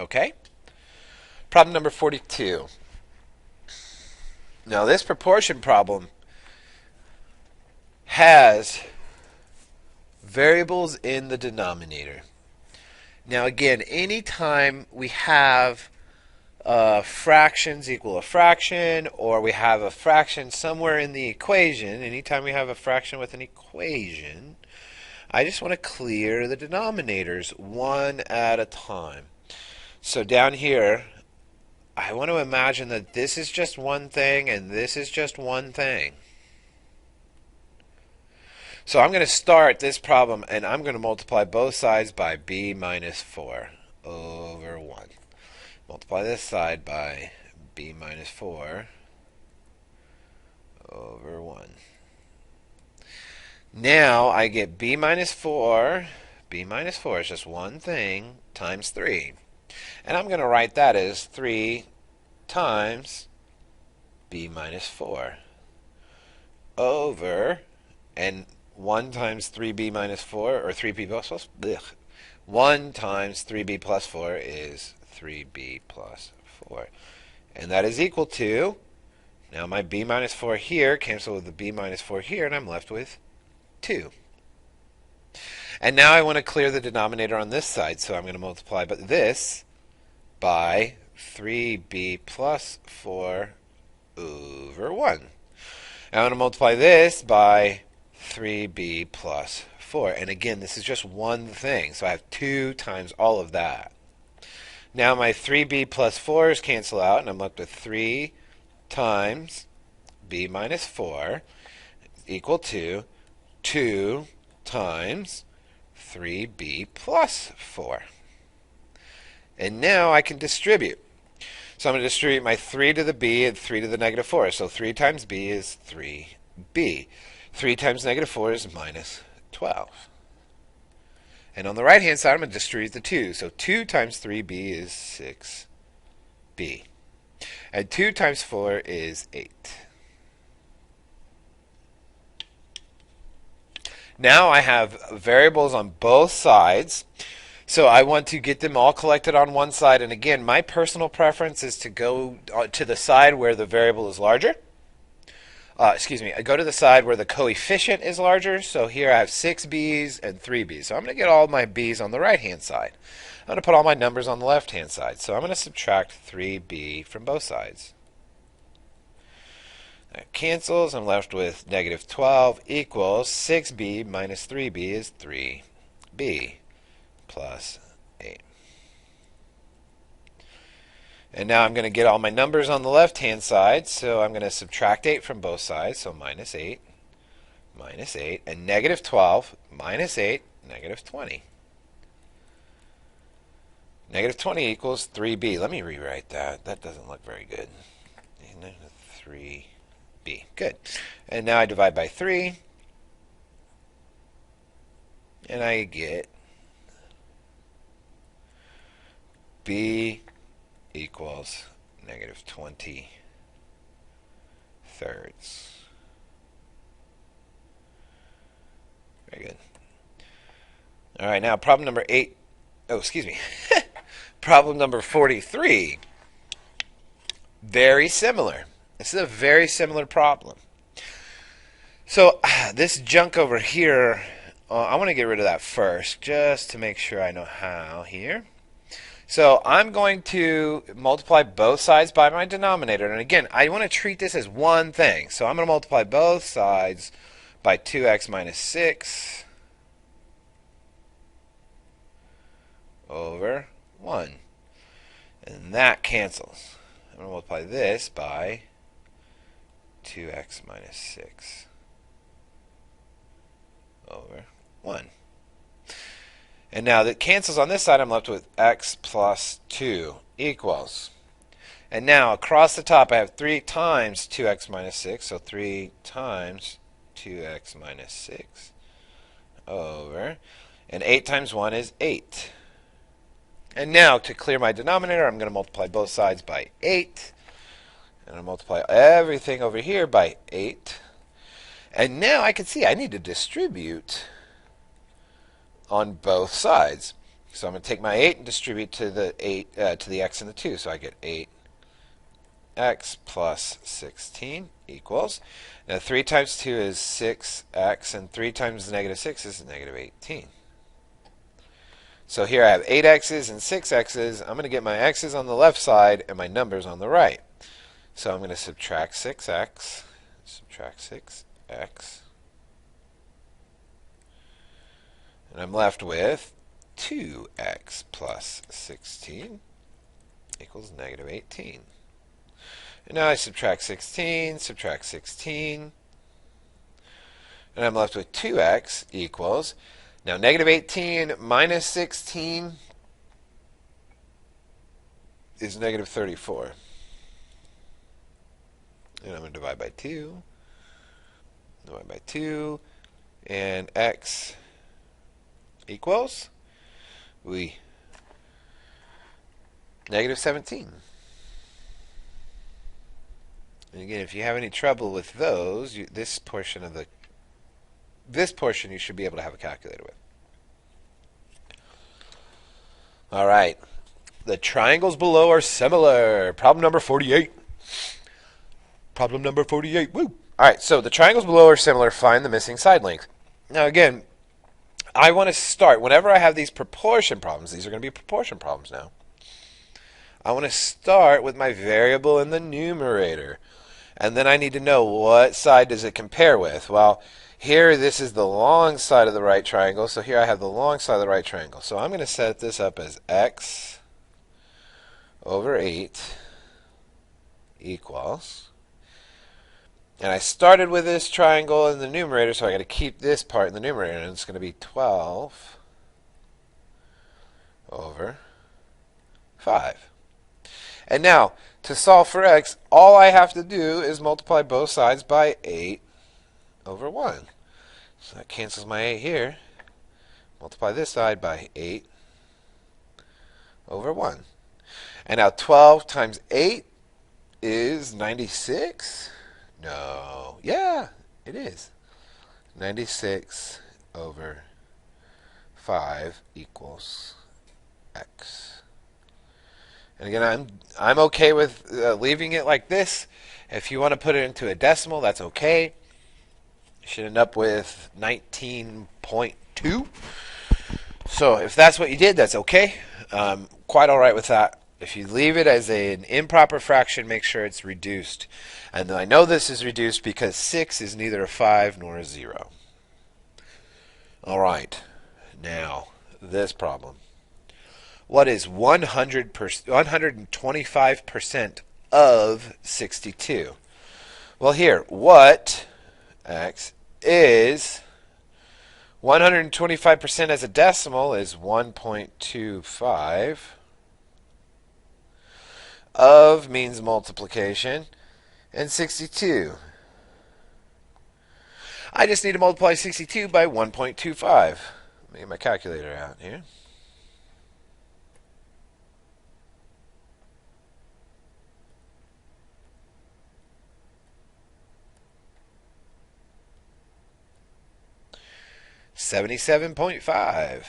Okay? Problem number 42. Now this proportion problem has variables in the denominator. Now again, anytime we have fractions equal a fraction, or we have a fraction somewhere in the equation, anytime we have a fraction with an equation, I just want to clear the denominators one at a time. So down here, I want to imagine that this is just one thing and this is just one thing. So I'm going to start this problem and I'm going to multiply both sides by b minus 4 over 1. Multiply this side by b minus 4 over 1. Now I get b minus 4. b minus 4 is just one thing times 3. And I'm going to write that as 3 times b minus 4 over, and 1 times 3b minus 4, or 3b plus, 1 times 3b plus 4 is 3b plus 4. And that is equal to, now my b minus 4 here, cancel with the b minus 4 here, and I'm left with 2. And now I want to clear the denominator on this side, so I'm going to multiply this by 3b plus 4 over 1. And I'm going to multiply this by 3b plus 4. And again, this is just one thing, so I have 2 times all of that. Now my 3b plus 4's cancel out, and I'm left with 3 times b minus 4 equal to 2 times 3b plus 4. And now I can distribute. So I'm going to distribute my 3 to the b and 3 to the negative 4. So 3 times b is 3b. 3 times negative 4 is minus 12. And on the right-hand side, I'm going to distribute the 2. So 2 times 3b is 6b. And 2 times 4 is 8. Now I have variables on both sides. So I want to get them all collected on one side. And again, my personal preference is to go to the side where the variable is larger. I go to the side where the coefficient is larger. So here I have 6 b's and 3 b's. So I'm going to get all my b's on the right-hand side. I'm going to put all my numbers on the left-hand side. So I'm going to subtract 3b from both sides. That cancels. I'm left with negative 12 equals 6b minus 3b is 3b plus 8. And now I'm going to get all my numbers on the left-hand side, so I'm going to subtract 8 from both sides, so minus 8, and negative 12 minus 8, negative 20. Negative 20 equals 3b. Let me rewrite that. That doesn't look very good. 3b. Good. And now I divide by 3, and I get b equals negative 20 thirds. Very good. All right, now problem number 8. Oh, excuse me. Problem number 43. Very similar. This is a very similar problem. So this junk over here, I want to get rid of that first, just to make sure I know how here. So I'm going to multiply both sides by my denominator. And again, I want to treat this as one thing. So I'm going to multiply both sides by 2x minus 6 over 1. And that cancels. I'm going to multiply this by 2x minus 6 over 1. And now that cancels on this side, I'm left with x plus 2 equals. And now across the top, I have 3 times 2x minus 6, so 3 times 2x minus 6 over, and 8 times 1 is 8. And now to clear my denominator, I'm going to multiply both sides by 8. And I'll multiply everything over here by 8. And now I can see I need to distribute on both sides. So I'm going to take my 8 and distribute to the 8 to the x and the 2. So I get 8x plus 16 equals. Now 3 times 2 is 6x, and 3 times negative 6 is negative 18. So here I have 8x's and 6x's. I'm going to get my x's on the left side and my numbers on the right. So I'm going to subtract 6x, and I'm left with 2x plus 16 equals negative 18. And now I subtract 16, and I'm left with 2x equals, now negative 18 minus 16 is negative 34. And I'm going to divide by 2, and x equals, negative 17. And again, if you have any trouble with those, this portion you should be able to have a calculator with. All right. The triangles below are similar. Problem number 48. Woo! All right, so the triangles below are similar. Find the missing side length. Now, again, I want to start, whenever I have these proportion problems, these are going to be proportion problems now, I want to start with my variable in the numerator. And then I need to know what side does it compare with. Well, here this is the long side of the right triangle, so here I have the long side of the right triangle. So I'm going to set this up as x over 8 equals, and I started with this triangle in the numerator, so I got to keep this part in the numerator, and it's going to be 12 over 5. And now, to solve for x, all I have to do is multiply both sides by 8 over 1. So that cancels my 8 here. Multiply this side by 8 over 1. And now 12 times 8 is 96? No. Yeah, it is. 96 over 5 equals x. And again, I'm okay with leaving it like this. If you want to put it into a decimal, that's okay. You should end up with 19.2. So if that's what you did, that's okay. Quite all right with that. If you leave it as an improper fraction, make sure it's reduced. And I know this is reduced because 6 is neither a 5 nor a 0. All right. Now, this problem. What is 125% of 62? Well, here, what x is 125% as a decimal is 1.25. Of means multiplication, and 62. I just need to multiply 62 by 1.25. Let me get my calculator out here. $77.5.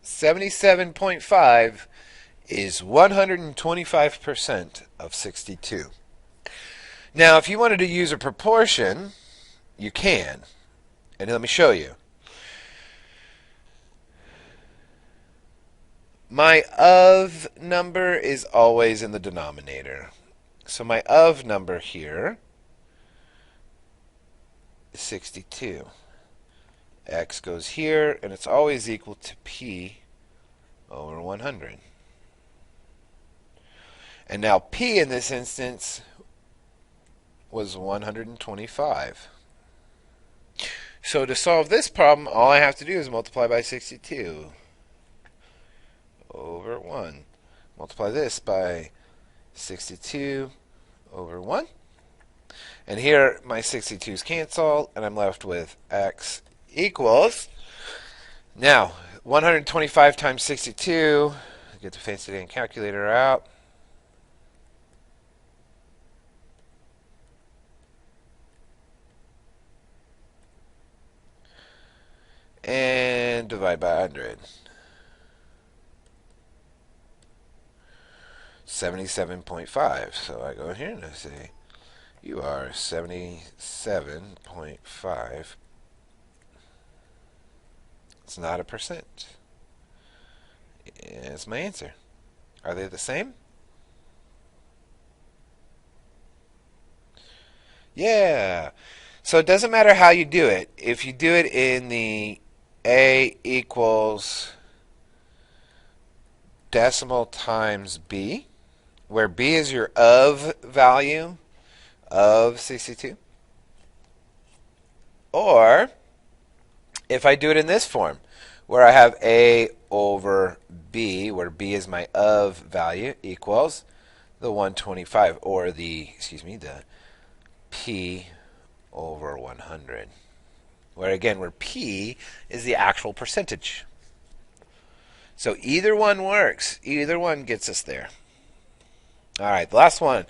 $77.5 is 125% of 62. Now, if you wanted to use a proportion, you can. And let me show you. My of number is always in the denominator. So my of number here is 62. X goes here, and it's always equal to P over 100. And now P in this instance was 125. So to solve this problem, all I have to do is multiply by 62 over 1. Multiply this by 62 over 1. And here my 62's cancel, and I'm left with x equals, now 125 times 62, get the fancy dang calculator out, and divide by 100. 77.5. So I go here and I say, you are 77.5. It's not a percent. It's my answer. Are they the same? Yeah. So it doesn't matter how you do it. If you do it in the A equals decimal times B, where B is your of value of 62, or if I do it in this form, where I have A over B, where B is my of value, equals the 125, or the P over 100, where P is the actual percentage. So either one works. Either one gets us there. All right, the last one.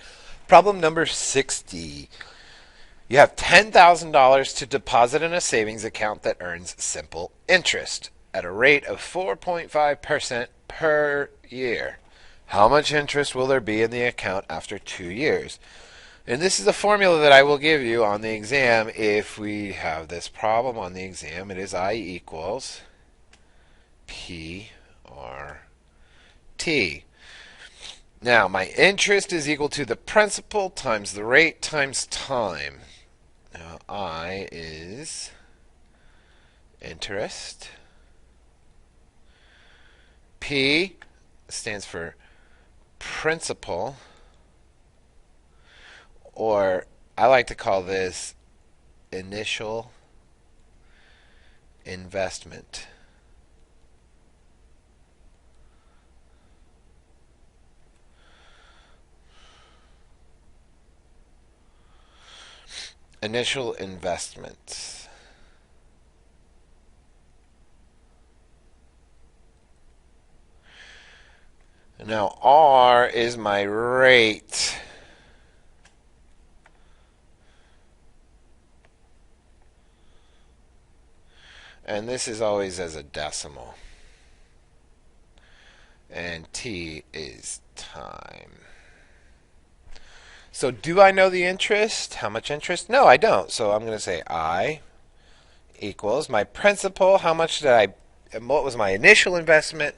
Problem number 60. You have $10,000 to deposit in a savings account that earns simple interest at a rate of 4.5% per year. How much interest will there be in the account after 2 years? And this is a formula that I will give you on the exam if we have this problem on the exam. It is I equals P R T. Now, my interest is equal to the principal times the rate times time. Now, I is interest. P stands for principal, or I like to call this initial investment. Initial investment. Now R is my rate. And this is always as a decimal. And T is time. So do I know the interest? How much interest? No, I don't. So I'm going to say I equals my principal. How much did I, what was my initial investment?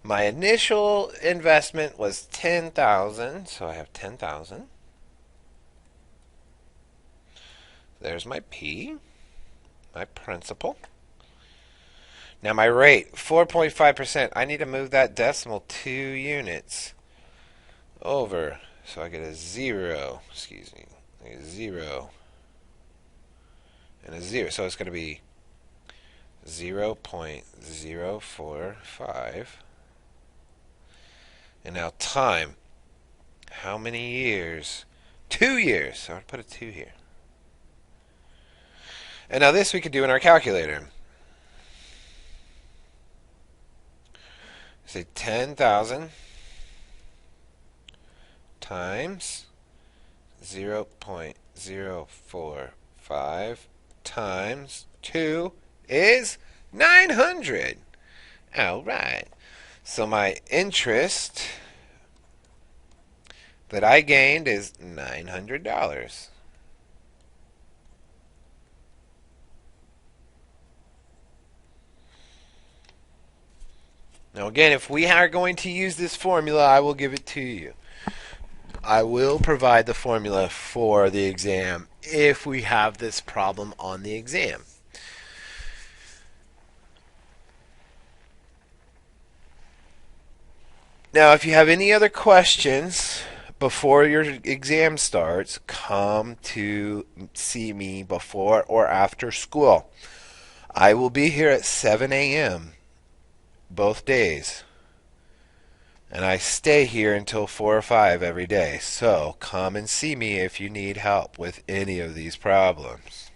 My initial investment was 10,000. So I have 10,000. There's my P, my principal. Now my rate, 4.5%. I need to move that decimal 2 units over. So I get a 0, a 0 and a 0. So it's going to be 0.045. And now time. How many years? 2 years. So I'll put a 2 here. And now this we could do in our calculator. Say 10,000 times 0.045 times 2 is 900. All right. So my interest that I gained is $900. Now again, if we are going to use this formula, I will give it to you. I will provide the formula for the exam if we have this problem on the exam. Now, if you have any other questions before your exam starts, come to see me before or after school. I will be here at 7 a.m. both days. And I stay here until 4 or 5 every day. So come and see me if you need help with any of these problems.